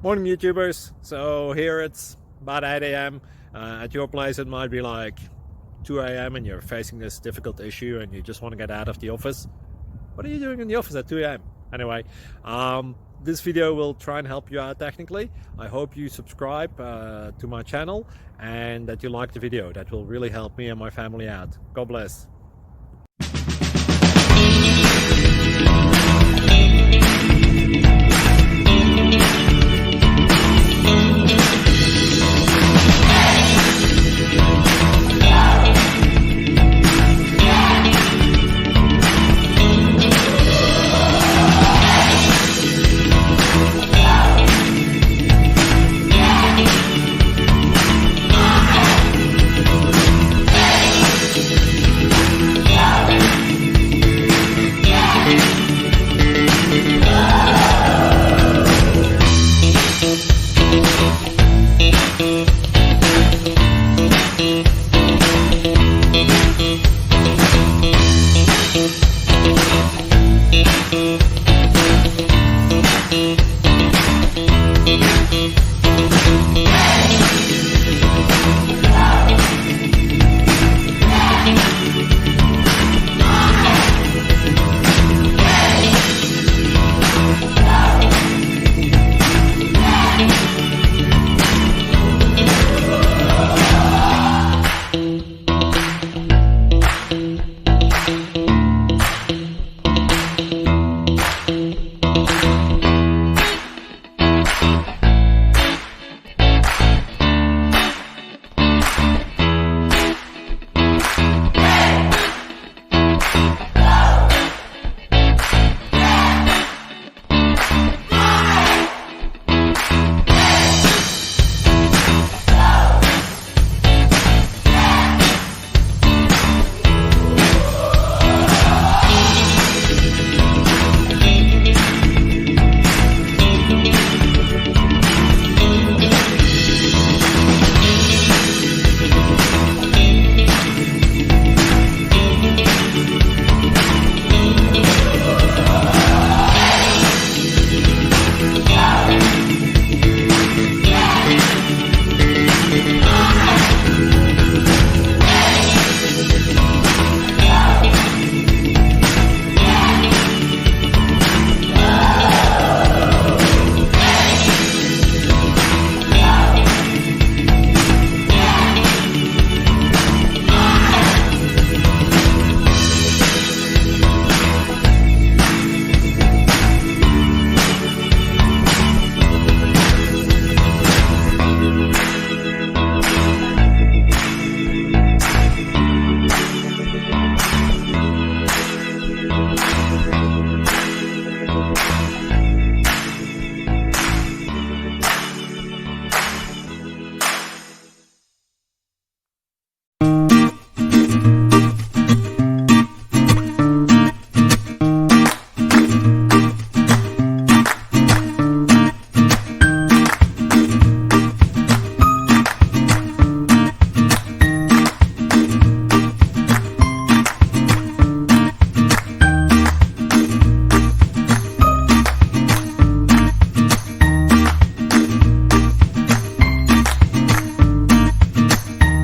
Morning YouTubers. So here it's about 8 a.m. At your place it might be like 2 a.m. and you're facing this difficult issue and you just want to get out of the office. What are you doing in the office at 2 a.m.? Anyway, this video will try and help you out technically. I hope you subscribe to my channel and that you like the video. That will really help me and my family out. God bless.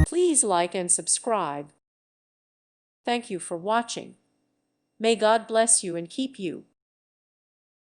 Please like and subscribe. Thank you for watching. May God bless you and keep you.